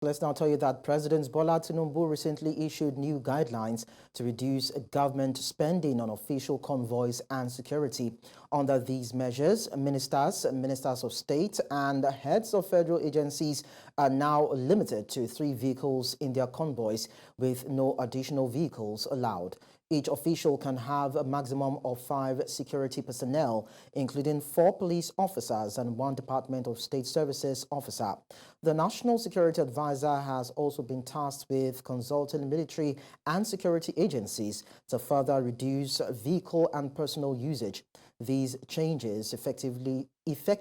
Let's now tell you that President Bola Tinubu recently issued new guidelines to reduce government spending on official convoys and security. Under these measures, ministers of state, and heads of federal agencies are now limited to 3 vehicles in their convoys, with no additional vehicles allowed. Each official can have a maximum of 5 security personnel, including 4 police officers and 1 Department of State Services officer. The National Security Advisor has also been tasked with consulting military and security agencies to further reduce vehicle and personal usage. These changes, effective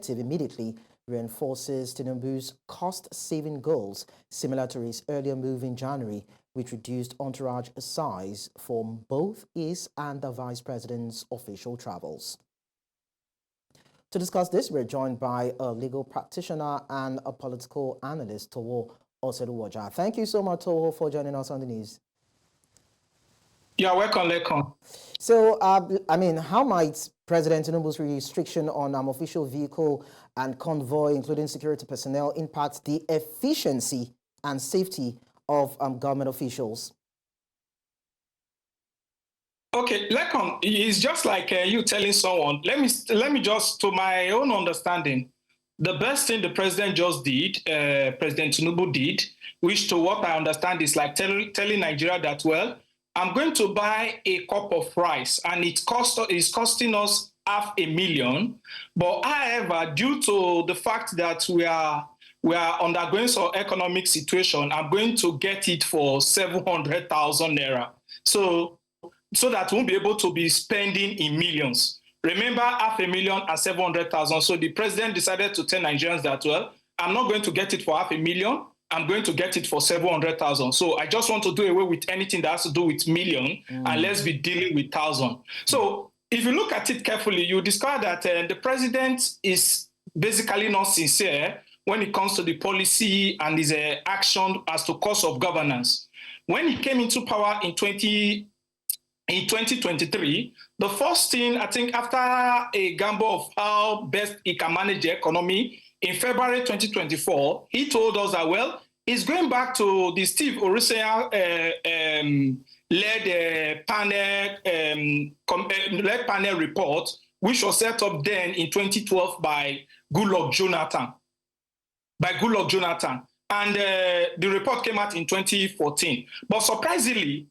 immediately, reinforces Tinubu's cost-saving goals, similar to his earlier move in January, which reduced entourage size for both his and the Vice President's official travels. To discuss this, we're joined by a legal practitioner and a political analyst, Towo Oseruwoja. Thank you so much, Towo, for joining us on the news. You're welcome, Lekon. So, how might President Tinubu's restriction on official vehicle and convoy, including security personnel, impact the efficiency and safety of government officials? Okay, Lekon, it's just like you telling someone. Let me just, to my own understanding, the best thing the president just did, President Tinubu did, which to what I understand is like telling Nigeria that, well, I'm going to buy a cup of rice and it's costing us $500,000. But however, due to the fact that we are undergoing some economic situation, I'm going to get it for 700,000 naira. So that we won't be able to be spending in millions. Remember, $500,000 and 700,000. So the president decided to tell Nigerians that, well, I'm not going to get it for $500,000. I'm going to get it for 700,000. So I just want to do away with anything that has to do with million, and let's be dealing with thousand. So if you look at it carefully, you discover that the president is basically not sincere when it comes to the policy and his action as to course of governance. When he came into power in 2023, the first thing, I think, after a gamble of how best he can manage the economy, in February 2024, he told us that, well, he's going back to the Steve Orisanya led panel report, which was set up then in 2012 by Goodluck Jonathan. And the report came out in 2014. But surprisingly,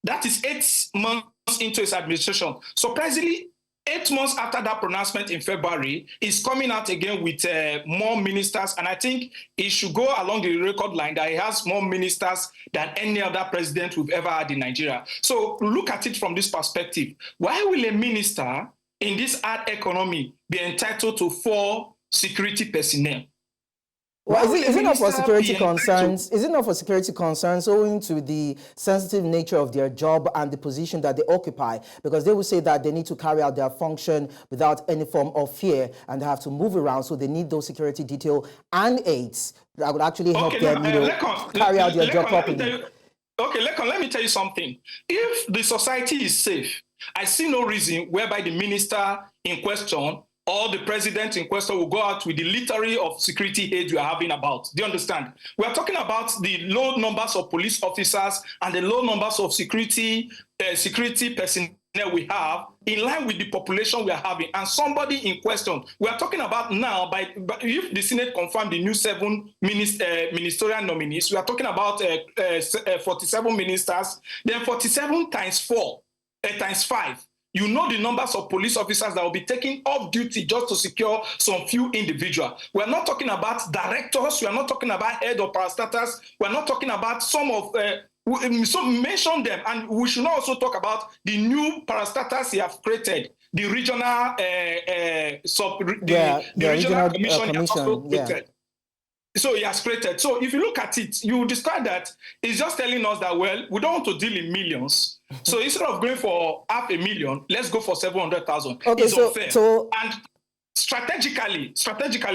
that is 8 months into his administration. Surprisingly, 8 months after that pronouncement in February, he's coming out again with more ministers. And I think he should go along the record line that he has more ministers than any other president we've ever had in Nigeria. So look at it from this perspective. Why will a minister in this hard economy be entitled to 4 security personnel? Well, is it not for security concerns? Is it not for security concerns owing to the sensitive nature of their job and the position that they occupy? Because they will say that they need to carry out their function without any form of fear, and they have to move around, so they need those security detail and aids that would actually help them, carry out their job properly. Lekon, let me tell you something. If the society is safe, I see no reason whereby the minister in question or the president in question will go out with the litany of security aids we are having about. Do you understand? We are talking about the low numbers of police officers and the low numbers of security personnel we have in line with the population we are having. And somebody in question, we are talking about now, if the Senate confirmed the new 7 ministerial nominees, we are talking about 47 ministers, then 47 times 4, times 5. You know the numbers of police officers that will be taken off duty just to secure some few individuals. We're not talking about directors. We're not talking about head of parastatals. We're not talking about some of, so mention them. And we should also talk about the new parastatals he have created, the regional, regional commission he has also created. So he has created. So if you look at it, you discover that it's just telling us that, well, we don't want to deal in millions. So instead of going for $500,000, let's go for 700,000. Okay, it's unfair. And strategically,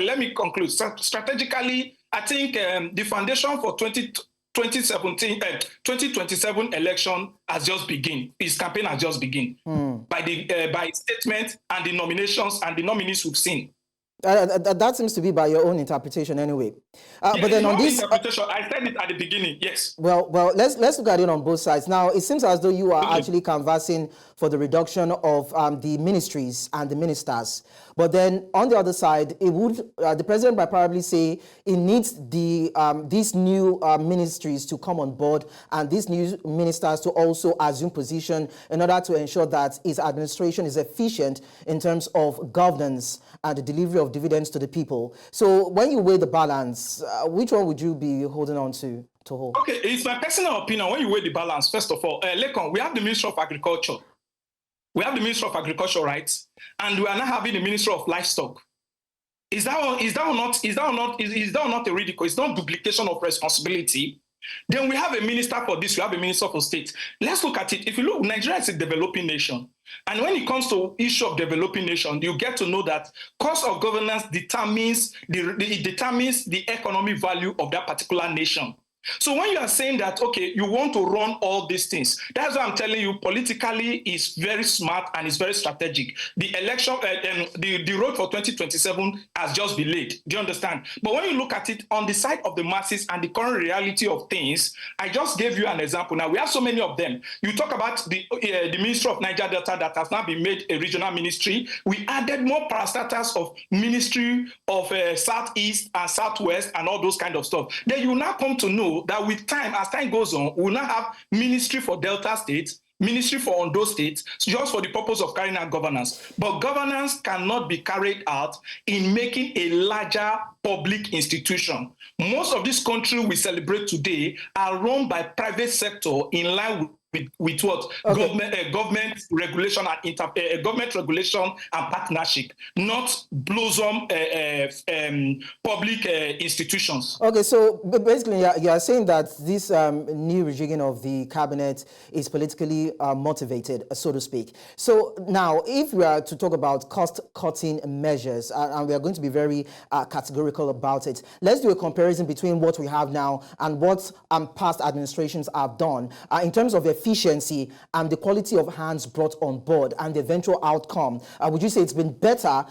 let me conclude. Strategically, I think the foundation for 2027 election has just begun. His campaign has just begun by statement and the nominations and the nominees we've seen. That seems to be by your own interpretation anyway. Yeah, But it's then my on own this, interpretation. I said it at the beginning. Yes. well, let's look at it on both sides. Now, it seems as though you are Okay. actually canvassing for the reduction of the ministries and the ministers. But then on the other side, it would the president might probably say it needs these new ministries to come on board and these new ministers to also assume position in order to ensure that his administration is efficient in terms of governance and the delivery of dividends to the people. So when you weigh the balance, which one would you be holding on to hold? Okay, it's my personal opinion. When you weigh the balance, first of all, Lekon, we have the Minister of Agriculture. We have the Minister of Agriculture, right? And we are now having the Minister of Livestock. Is that not a ridicule? It's not duplication of responsibility. Then we have a minister for this, we have a minister for state. Let's look at it. If you look, Nigeria is a developing nation. And when it comes to issue of developing nation, you get to know that cost of governance determines the economic value of that particular nation. So when you are saying that, okay, you want to run all these things, that's why I'm telling you, politically is very smart and it's very strategic. The election, the road for 2027 has just been laid. Do you understand? But when you look at it on the side of the masses and the current reality of things, I just gave you an example. Now, we have so many of them. You talk about the Ministry of Niger Delta that has now been made a regional ministry. We added more parastatals of Ministry of Southeast and Southwest and all those kind of stuff. Then you now come to know that with time, as time goes on, we will now have Ministry for Delta States, Ministry for Ondo State, just for the purpose of carrying out governance. But governance cannot be carried out in making a larger public institution. Most of these countries we celebrate today are run by private sector in line with what? Okay. Government regulation and government regulation and partnership, not blossom public institutions. Okay, so basically you are saying that this new rejigging of the cabinet is politically motivated, so to speak. So now, if we are to talk about cost-cutting measures, and we are going to be very categorical about it, let's do a comparison between what we have now and what past administrations have done in terms of efficiency and the quality of hands brought on board and the eventual outcome. Would you say it's been better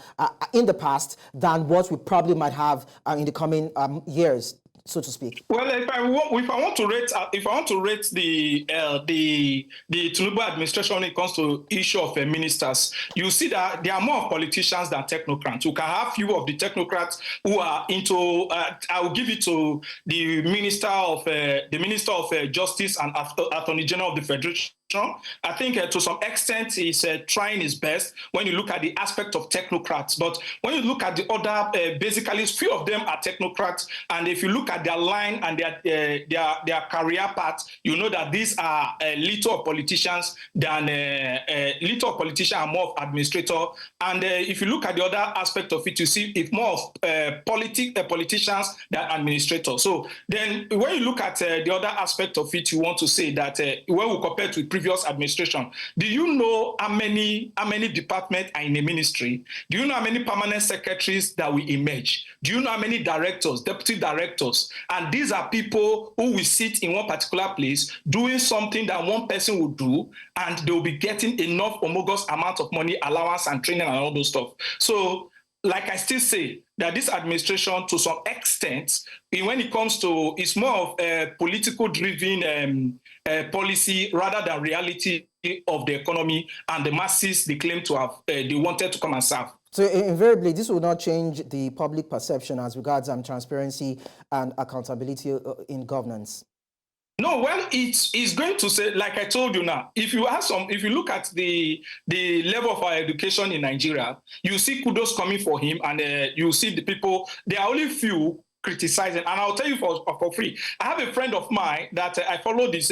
in the past than what we probably might have in the coming years, so to speak? Well, if I want to rate the Tinubu administration when it comes to issue of ministers, you see that there are more politicians than technocrats. You can have few of the technocrats who are into. I will give it to the Minister of Justice and Attorney General of the Federation. I think to some extent he's trying his best when you look at the aspect of technocrats. But when you look at the other, basically, few of them are technocrats. And if you look at their line and their career path, you know that these are little of politicians than little of politicians and more of administrator. And if you look at the other aspect of it, you see it's more of politicians than administrators. So then when you look at the other aspect of it, you want to say that when we compare to previous administration, do you know how many departments are in a ministry? Do you know how many permanent secretaries that will emerge? Do you know how many directors, deputy directors? And these are people who will sit in one particular place doing something that one person will do, and they will be getting enough homologous amount of money, allowance and training and all those stuff. So like I still say that this administration, to some extent, when it comes to, it's more of a political driven policy rather than reality of the economy and the masses they claim to have, they wanted to come and serve. So invariably, this will not change the public perception as regards transparency and accountability in governance. No, well, it's going to say, like I told you now, if you look at the level of our education in Nigeria, you see kudos coming for him, and you see the people, there are only few criticizing. And I'll tell you for free, I have a friend of mine that I follow his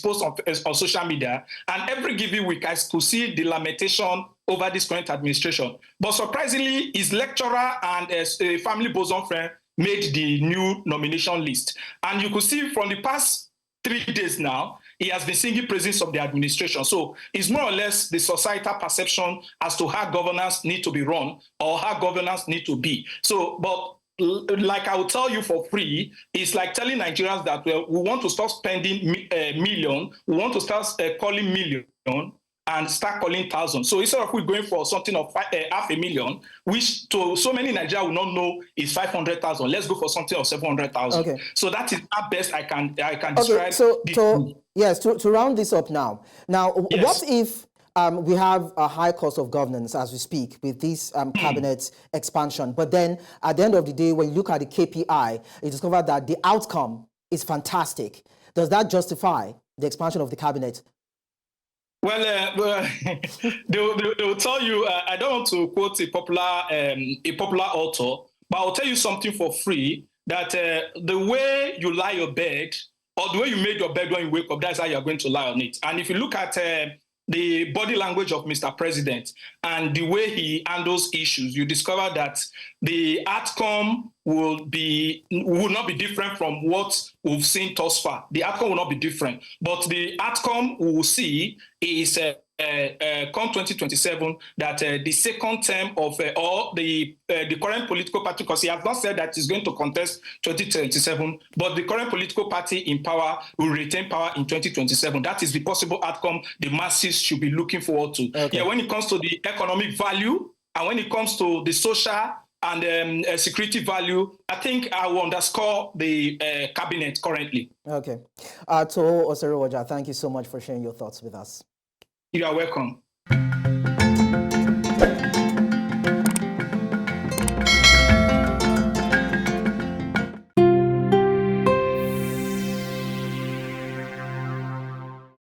post on social media, and every given week I could see the lamentation over this current administration. But surprisingly, his lecturer and a family bosom friend made the new nomination list. And you could see from the past 3 days now, he has been singing praises of the administration. So it's more or less the societal perception as to how governance need to be run or how governance need to be. So, but like I will tell you for free, it's like telling Nigerians that we want to stop spending million, we want to start calling million and start calling thousands. So instead of we going for something of 500,000, which to so many Nigerians will not know is 500,000, let's go for something of 700,000. Okay. So that is at best I can describe. Okay. So to round this up now. Yes. What if we have a high cost of governance as we speak with this cabinet expansion, but then at the end of the day, when you look at the KPI, you discover that the outcome is fantastic. Does that justify the expansion of the cabinet? Well, they will tell you. I don't want to quote a popular author, but I'll tell you something for free. That the way you lie your bed, or the way you make your bed when you wake up, that's how you're going to lie on it. And if you look at the body language of Mr. President and the way he handles issues, you discover that the outcome will not be different from what we've seen thus far. The outcome will not be different, but the outcome we will see is come 2027 that the second term of or the current political party, because he has not said that he's going to contest 2027, but the current political party in power will retain power in 2027. That is the possible outcome the masses should be looking forward to. Okay. Yeah, when it comes to the economic value and when it comes to the social and security value, I think I will underscore the cabinet currently. Okay. Toho Oserowaja, thank you so much for sharing your thoughts with us. You are welcome.